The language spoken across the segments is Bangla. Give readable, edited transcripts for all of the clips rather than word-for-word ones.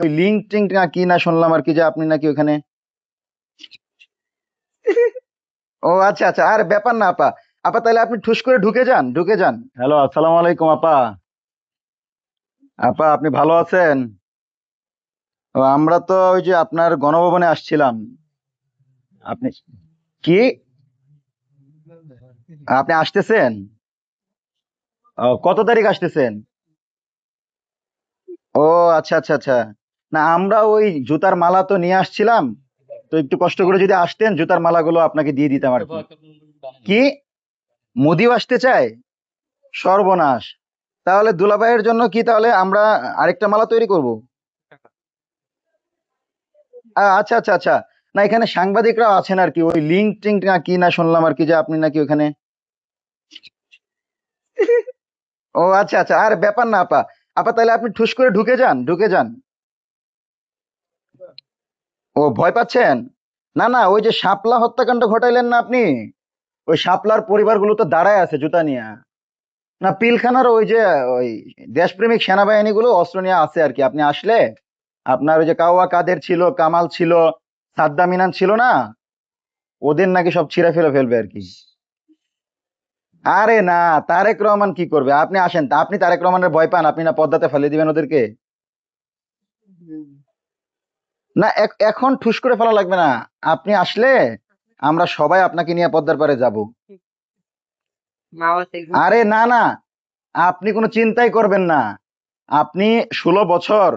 ওই লিঙ্ক টিঙ্ক না কি না শুনলাম আর কি, যে আপনি নাকি ওখানে। ও আচ্ছা আচ্ছা, আর ব্যাপার না আপা। আপা তাহলে আপনি ঠুস করে ঢুকে যান, ঢুকে যান। হ্যালো, আসসালামু আলাইকুম আপা। আপা আপনি ভালো আছেন? ও আমরা তো ওই যে আপনার গণভবনে আসছিলাম। আপনি কি, আপনি আসতেছেন? ও, কত তারিখ আসতেছেন? ও আচ্ছা আচ্ছা আচ্ছা। না আমরা ওই জুতার মালা তো নিয়ে আসছিলাম, তো একটু কষ্ট করে যদি আসতেন জুতার মালাগুলো আপনাকে দিয়ে দিতাম আর কি। কি, মোদিও আসতে চায়? সর্বনাশ। তাহলে দুলাভাইয়ের জন্য কি তাহলে আমরা আরেকটা মালা তৈরি করব? আচ্ছা আচ্ছা আচ্ছা। না এখানে সাংবাদিকরাও আছেন আর কি, ওই লিঙ্ক টিঙ্ক না কি না শুনলাম আর কি, যে আপনি নাকি ওখানে। ও আচ্ছা আচ্ছা, আর ব্যাপার না আপা। আপা তাহলে আপনি ঠুস করে ঢুকে যান, ঢুকে যান। ও ভয় পাচ্ছেন? না না, ওই যে শাপলা হত্যাকাণ্ড ঘটাইলেন না আপনি, ওই শাপলার পরিবারগুলো তো দাঁড়ায় আছে জুতা নিয়ে। না পিলখানার ওই যে ওই দেশপ্রেমিক সেনাবাহিনী গুলো অস্ত্র নিয়ে আছে আর কি। আপনি আসলে আপনার ওই যে কাওয়া কাদের ছিল, কামাল ছিল, সাদ্দাম ইনান ছিল না, ওদের নাকি সব ছিঁড়ে ফেলে ফেলবে আর কি। আরে না, তারেক রহমান কি করবে? আপনি আসেন, আপনি তারেক রহমানের ভয় পান? আপনি না পদ্মাতে ফেলে দিবেন ওদেরকে। না এখন ঠুস করে ফেলা লাগবে না। আপনি আসলে আমরা সবাই আপনাকে নিয়ে পদ্মার পাড়ে যাব। আরে না না, আপনি কোনো চিন্তাই করবেন না। আপনি 16 বছর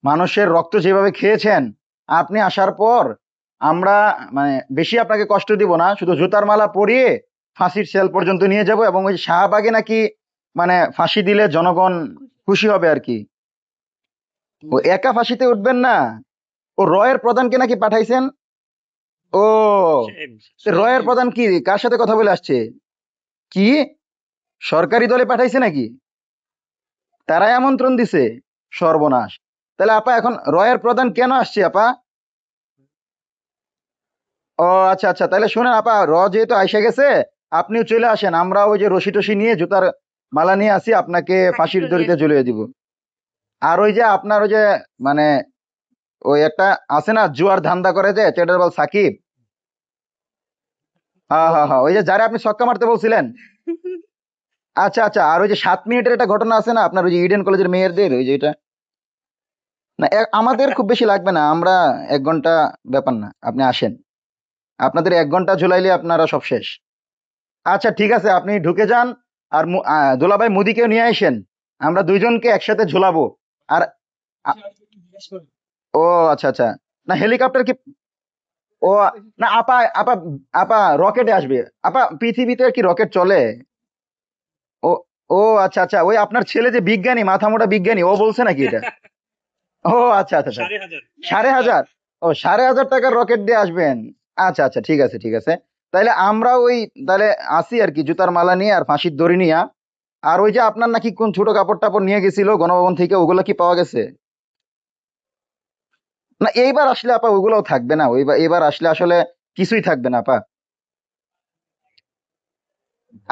মানুষের রক্ত যেভাবে খেয়েছেন, আপনি আসার পর আমরা মানে বেশি আপনাকে কষ্ট দিব না, শুধু জুতার মালা পরিয়ে ফাঁসির সেল পর্যন্ত নিয়ে যাব, এবং ওই শাহবাগে নাকি মানে ফাঁসি দিলে জনগণ খুশি হবে আর কি। ও একা ফাঁসিতে উঠবেন না, ও রয়ের প্রধানকে নাকি পাঠাইছেন। ও, তো রয়ের প্রধান কি কার সাথে কথা বলে আসছে? কি, সরকারি দলে পাঠাইছে নাকি? তারাই আমন্ত্রণ দিছে? সর্বনাশ। তাহলে আপা এখন রয়ের প্রধান কেন আসছে আপা? ও আচ্ছা আচ্ছা, তাহলে শুনেন আপা, যেহেতু আইসা গেছে, আপনিও চলে আসেন, আমরা ওই যে রশি টসি নিয়ে জুতার মালা নিয়ে আসি, আপনাকে ফাঁসির দড়িতে ঝুলিয়ে দিব। আর ওই যে আপনার ওই যে মানে ওই একটা আছে না জুয়ার ধান্দা করে যে চেডারবাল সাকিব। হ্যাঁ হ্যাঁ হ্যাঁ, ওই যে যারা আপনি ছক্কা মারতে বলছিলেন। আচ্ছা আচ্ছা, আর ওই যে 7 মিনিটের একটা ঘটনা আছে না আপনার, ওই যে ইডেন কলেজের মেয়েরদের ওই যে এটা। না আমাদের খুব বেশি লাগবে না, আমরা 1 ঘন্টা, ব্যাপার না, আপনি আসেন। আপনাদের 1 ঘন্টা ঝুলাইলে আপনারা সব শেষ। আচ্ছা ঠিক আছে, আপনি ঢুকে যান। আর দুলাভাই মুদিকেও নিয়ে আসেন, আমরা দুইজনকে একসাথে ঝুলাবো। আর আ- ও আচ্ছা আচ্ছা। না হেলিকপ্টার কি? ও না আপা, আপা, আপা রকেটে আসবে। আপা পৃথিবীতে কি রকেট চলে? ও, ও আচ্ছা আচ্ছা, ওই আপনার ছেলে যে বিজ্ঞানী, মাথা মোটা বিজ্ঞানী, ও বলছে নাকি এটা? ও আচ্ছা আচ্ছা আচ্ছা। 1,500? ও 1,500 টাকার রকেট দিয়ে আসবেন? আচ্ছা আচ্ছা, ঠিক আছে ঠিক আছে। তাইলে আমরা ওই তাহলে আসি আর কি, জুতার মালা নিয়ে আর ফাঁসির দড়ি নিয়ে। আর ওই যে আপনার নাকি কোন ছোট কাপড় টাপড় নিয়ে গেছিল গণভবন থেকে, ওগুলো কি পাওয়া গেছে? না এইবার আসলে আপা ওইগুলোও থাকবে না, ওইবার এবার আসলে আসলে কিছুই থাকবে না আপা।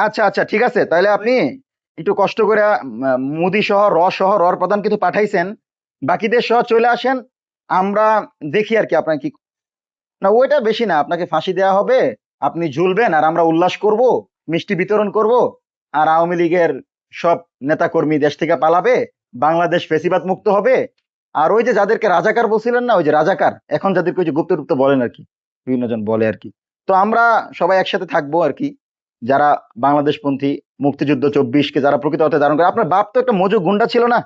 আচ্ছা আচ্ছা ঠিক আছে, তাহলে আপনি একটু কষ্ট করে মুদি সহ সহ রর প্রধান কিন্তু পাঠাইছেন, বাকিদের সহ চলে আসেন। আমরা দেখি আর কি আপনার কি। না ওইটা বেশি না, আপনাকে ফাঁসি দেওয়া হবে, আপনি ঝুলবেন আর আমরা উল্লাস করব, মিষ্টি বিতরণ করব। আর আওয়ামী লীগের সব নেতা কর্মী দেশ থেকে পালাবে, বাংলাদেশ ফেসিবাদ মুক্ত হবে। আর ওই যে যাদেরকে রাজাকার বলছিলেন না, ওই যে রাজাকার, এখন যাদেরকে ওই যে গুপ্ত গুপ্ত বলেন আর কি, বিভিন্ন জন বলে আর কি। তো আমরা সবাই একসাথে থাকবো আর কি, যারা বাংলাদেশপন্থী, মুক্তিযুদ্ধ 24-কে যারা প্রকৃত অর্থে ধারণ করে। আপনার বাপ তো একটা মজু গুন্ডা ছিল না?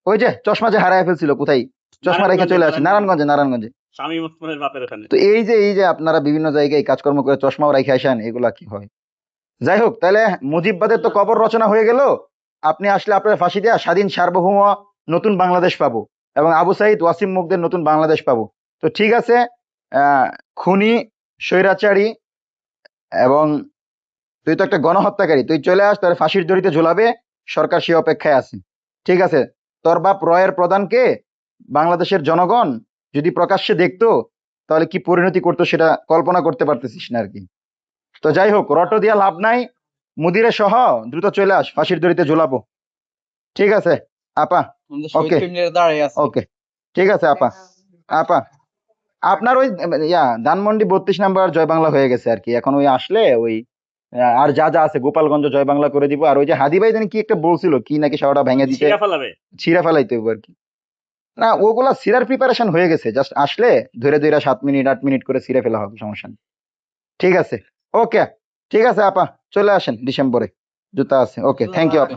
ওই যে চশমা যে হারায় ফেলছিল, কোথায়? চশমা রেখে চলে আসে নারায়ণগঞ্জে, নারায়ণগঞ্জে। তো এই যে আপনারা বিভিন্ন জায়গায় কাজকর্ম করে চশমাও রেখে আসেন, এগুলা কি হয়? যাই হোক, তাহলে মুজিববাদের তো কবর রচনা হয়ে গেল। আপনি আসলে আপনার ফাঁসি দেয়া স্বাধীন সার্বভৌম নতুন বাংলাদেশ পাবো, এবং আবু সাইদ ওয়াসিম মুগদের নতুন বাংলাদেশ পাবো। তো ঠিক আছে, আহ খুনি, স্বৈরাচারী, এবং তুই তো একটা গণহত্যাকারী, তুই চলে আস, তোর ফাঁসির দড়িতে ঝুলাবে, সরকার সে অপেক্ষায় আছে। ঠিক আছে, তোর বাপ রয়ের প্রধানকে বাংলাদেশের জনগণ যদি প্রকাশ্যে দেখতো, তাহলে কি পরিণতি করতো সেটা কল্পনা করতে পারতেছিস না আর কি। তো যাই হোক, রটো দিয়া লাভ নাই, মুদিরে সহ দ্রুত চলে আস, ফাঁসির দড়িতে ঝুলাবো। ঠিক আছে আপা? ওকে, ওকে। ঠিক আছে আপা। আপা আপনার ওই ধানমন্ডি 32 নাম্বার জয় বাংলা হয়ে গেছে আর কি। এখন ওই আসলে ওই আর যা যা আছে গোপালগঞ্জ জয় বাংলা করে দিব। আর ওই যে হাদি ভাই জানি কি একটা বলছিল, কি নাকি সেটা ভেঙে দিতে, ছিঁড়া ফেলাবে। ছিঁড়া ফেলাইতে হবে আর কি। না ওগুলা সিরার প্রিপারেশন হয়ে গেছে, জাস্ট আসলে ধরে ধরে 7 মিনিট 8 মিনিট করে সিরে ফেলা হবে, সমস্যা নেই। ঠিক আছে, ওকে, ঠিক আছে আপা, চলে আসেন ডিসেম্বরে, জুতা আছে। ওকে, থ্যাংক ইউ আপা।